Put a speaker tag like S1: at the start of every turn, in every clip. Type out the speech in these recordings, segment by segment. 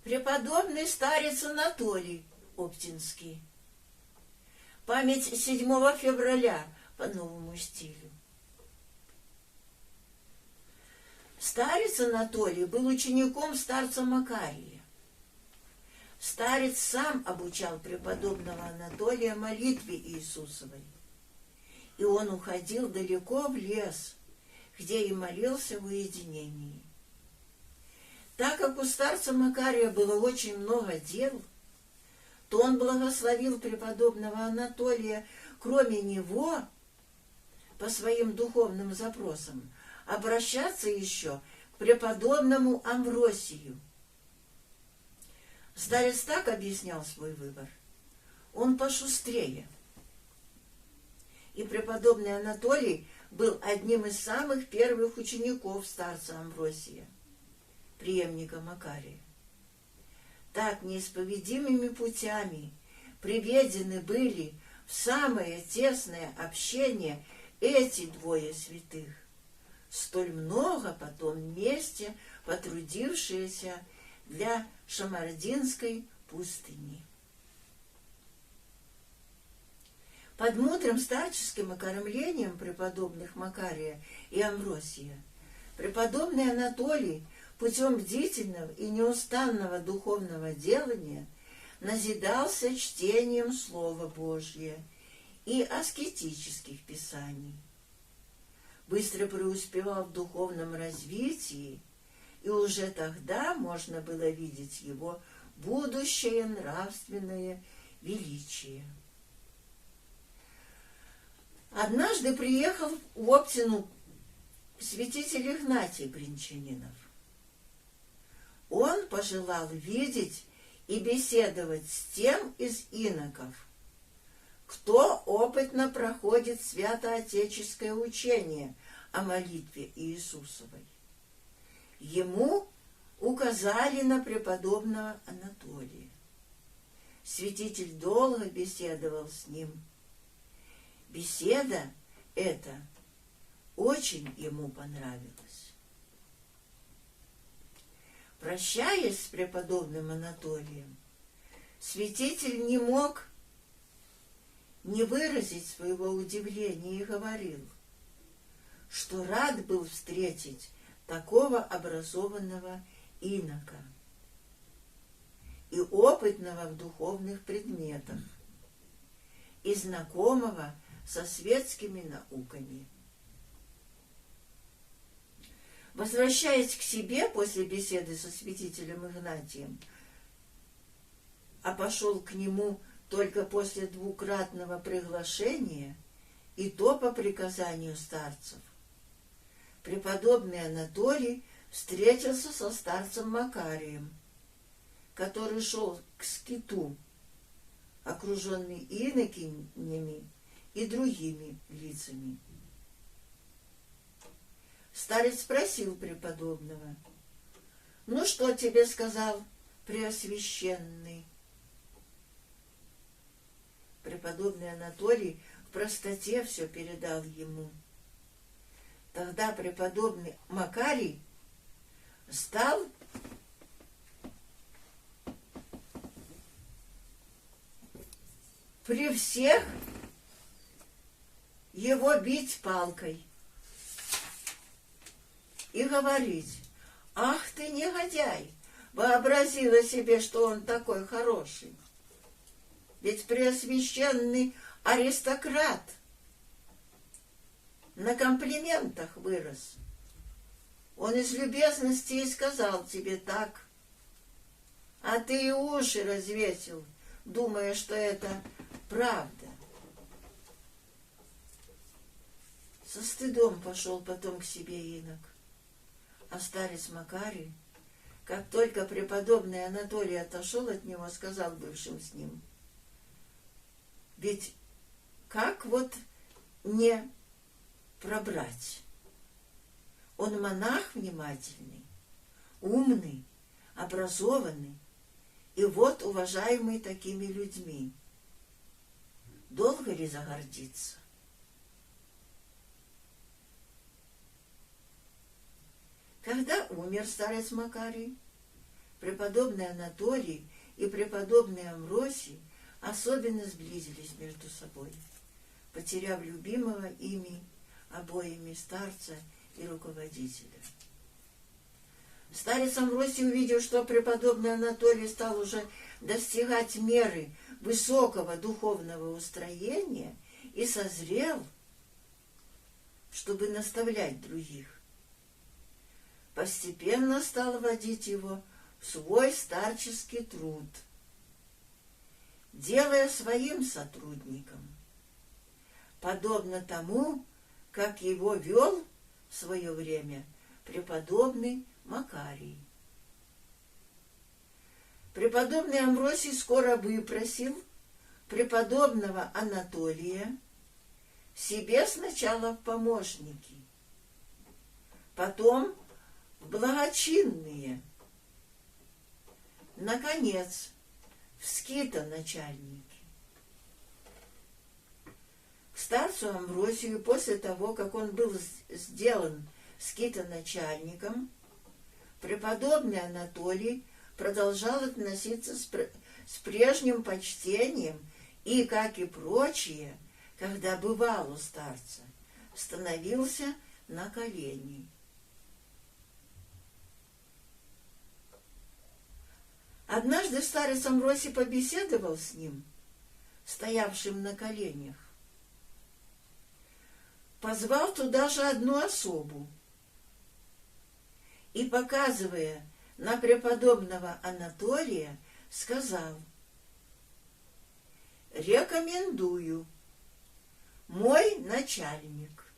S1: Преподобный старец Анатолий Оптинский. Память 7 февраля по новому стилю. Старец Анатолий был учеником старца Макария. Старец сам обучал преподобного Анатолия молитве Иисусовой. И он уходил далеко в лес, где и молился в уединении. Так как у старца Макария было очень много дел, то он благословил преподобного Анатолия, кроме него, по своим духовным запросам, обращаться еще к преподобному Амвросию. Старец так объяснял свой выбор. Он пошустрее. И преподобный Анатолий был одним из самых первых учеников старца Амвросия, преемника Макария. Так неисповедимыми путями приведены были в самое тесное общение эти двое святых, столь много потом вместе потрудившиеся для Шамардинской пустыни. Под мудрым старческим окормлением преподобных Макария и Амвросия преподобный Анатолий путем бдительного и неустанного духовного делания назидался чтением Слова Божия и аскетических писаний. Быстро преуспевал в духовном развитии, и уже тогда можно было видеть его будущее нравственное величие. Однажды приехал в Оптину святитель Игнатий Бринчанинов. Он пожелал видеть и беседовать с тем из иноков, кто опытно проходит святоотеческое учение о молитве Иисусовой. Ему указали на преподобного Анатолия. Святитель долго беседовал с ним. Беседа эта очень ему понравилась. Прощаясь с преподобным Анатолием, святитель не мог не выразить своего удивления и говорил, что рад был встретить такого образованного инока и опытного в духовных предметах, и знакомого со светскими науками. Возвращаясь к себе после беседы со святителем Игнатием, а пошел к нему только после двукратного приглашения, и то по приказанию старцев, преподобный Анатолий встретился со старцем Макарием, который шел к скиту, окруженный инокинями и другими лицами. Старец спросил преподобного: «Ну, что тебе сказал Преосвященный?» Преподобный Анатолий в простоте все передал ему. Тогда преподобный Макарий стал при всех его бить палкой и говорить: «Ах ты, негодяй, вообразила себе, что он такой хороший. Ведь Преосвященный аристократ, на комплиментах вырос. Он из любезности и сказал тебе так, а ты и уши развесил, думая, что это правда». Со стыдом пошел потом к себе инок. А старец Макарий, как только преподобный Анатолий отошел от него, сказал бывшим с ним: «Ведь как вот не пробрать? Он монах внимательный, умный, образованный, и вот уважаемый такими людьми. Долго ли загордиться?» Когда умер старец Макарий, Преподобный Анатолий и преподобный Амвросий особенно сблизились между собой, потеряв любимого ими обоими старца и руководителя. Старец Амвросий, увидев, что преподобный Анатолий стал уже достигать меры высокого духовного устроения и созрел, чтобы наставлять других, постепенно стал водить его в свой старческий труд, делая своим сотрудником, подобно тому, как его вел в свое время преподобный Макарий. Преподобный Амвросий скоро выпросил преподобного Анатолия себе сначала в помощники, потом в благочинные, наконец, в скитоначальники. К старцу Амвросию после того, как он был сделан скитоначальником, преподобный Анатолий продолжал относиться с прежним почтением и, как и прочие, когда бывал у старца, становился на колени. Однажды старец Амвросий побеседовал с ним, стоявшим на коленях. Позвал туда же одну особу и, показывая на преподобного Анатолия, сказал: «Рекомендую, мой начальник»,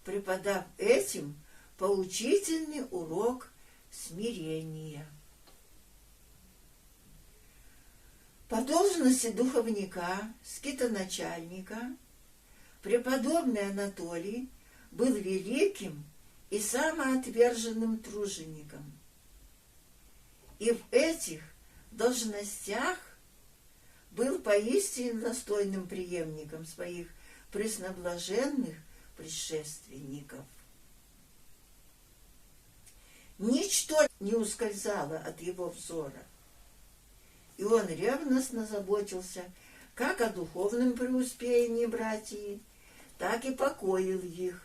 S1: преподав этим поучительный урок смирения. По должности духовника, скитоначальника, преподобный Анатолий был великим и самоотверженным тружеником. И в этих должностях был поистине достойным преемником своих пресноблаженных предшественников. Ничто не ускользало от его взора, и он ревностно заботился как о духовном преуспеянии братьев, так и покоил их,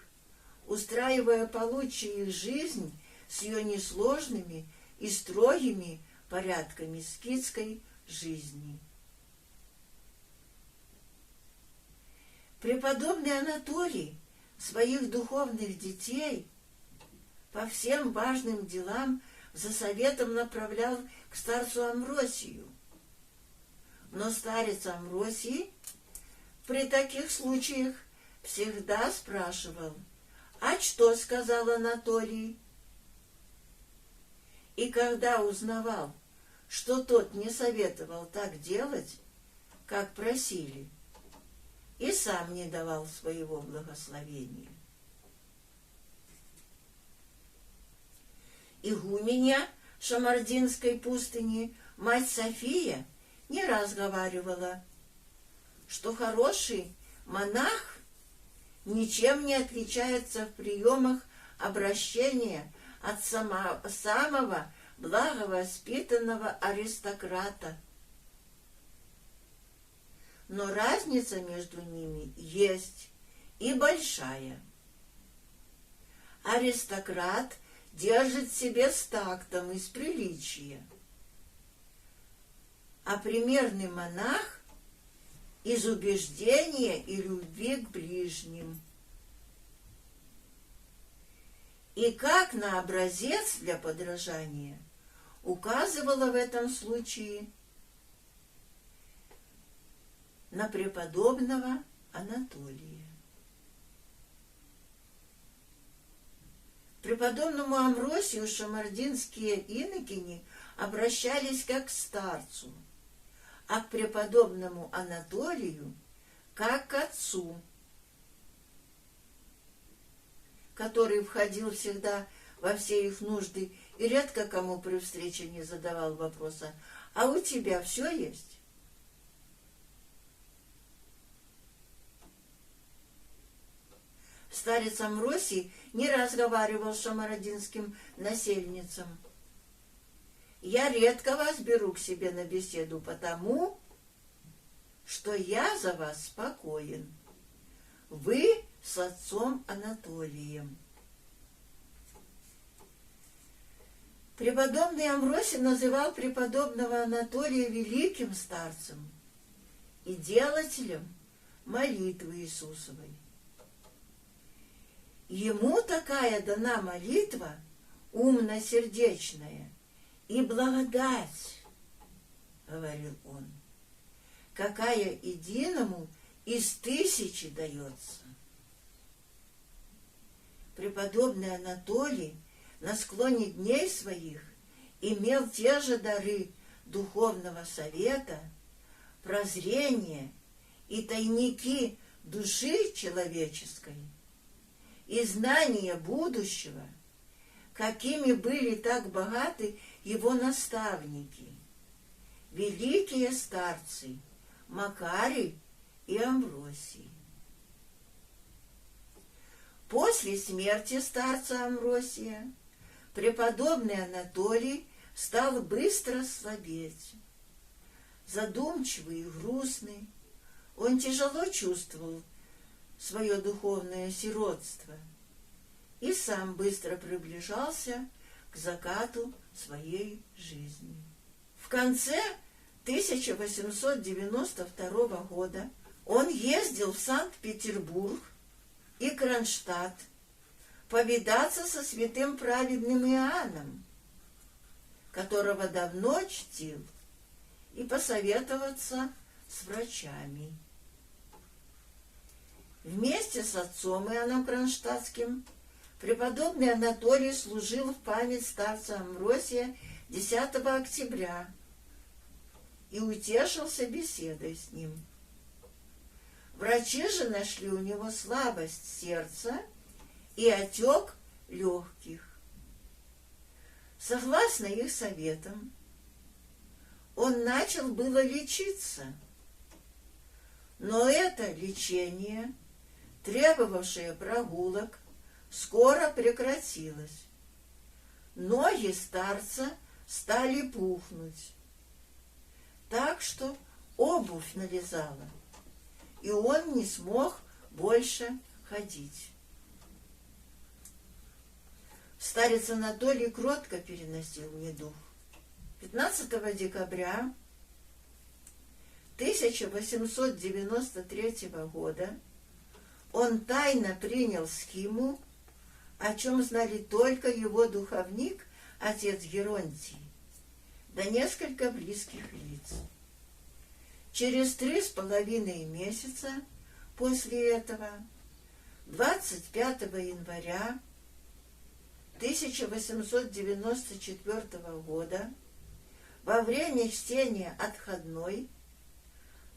S1: устраивая получше их жизнь с ее несложными и строгими порядками скитской жизни. Преподобный Анатолий своих духовных детей по всем важным делам за советом направлял к старцу Амвросию. Но старец Амвросий при таких случаях всегда спрашивал: «А что сказал Анатолий?» И когда узнавал, что тот не советовал так делать, как просили, и сам не давал своего благословения. Игуменья Шамардинской пустыни, мать София, не раз говаривала, что хороший монах ничем не отличается в приемах обращения от самого благовоспитанного аристократа. Но разница между ними есть и большая. Аристократ держит себе с тактом и с приличия, а примерный монах из убеждения и любви к ближним. И как на образец для подражания указывала в этом случае на преподобного Анатолия. К преподобному Амвросию шамардинские инокини обращались как к старцу, а к преподобному Анатолию как к отцу, который входил всегда во все их нужды и редко кому при встрече не задавал вопроса: «А у тебя все есть?» Старец Амвросий не раз говаривал шамардинским насельницам: Я редко вас беру к себе на беседу, потому что я за вас спокоен. Вы с отцом Анатолием. Преподобный Амвросий называл преподобного Анатолия великим старцем и делателем молитвы Иисусовой. Ему такая дана молитва умно-сердечная и благодать, говорил он, какая единому из тысячи дается. Преподобный Анатолий на склоне дней своих имел те же дары духовного совета, прозрения и тайники души человеческой, и знания будущего, какими были так богаты его наставники, великие старцы Макарий и Амвросий. После смерти старца Амвросия преподобный Анатолий стал быстро слабеть. Задумчивый и грустный, он тяжело чувствовал свое духовное сиротство и сам быстро приближался к закату своей жизни. В конце 1892 года он ездил в Санкт-Петербург и Кронштадт повидаться со святым праведным Иоанном, которого давно чтил, и посоветоваться с врачами. Вместе с отцом Иоанном Кронштадтским преподобный Анатолий служил в память старца Амвросия 10 октября и утешился беседой с ним. Врачи же нашли у него слабость сердца и отек легких. Согласно их советам, он начал было лечиться, но это лечение, требовавшее прогулок, скоро прекратилось. Ноги старца стали пухнуть, так что обувь налезала, и он не смог больше ходить. Старец Анатолий кротко переносил недуг. 15 декабря 1893 года он тайно принял схиму, о чем знали только его духовник, отец Геронтий, да несколько близких лиц. Через 3,5 месяца после этого, 25 января 1894 года, во время чтения отходной,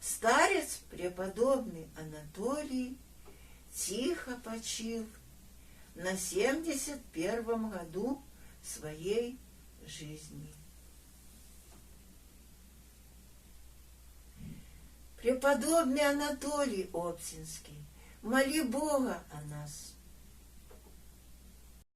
S1: старец преподобный Анатолий тихо почил на 71 году своей жизни. Преподобный Анатолий Обсинский, моли Бога о нас.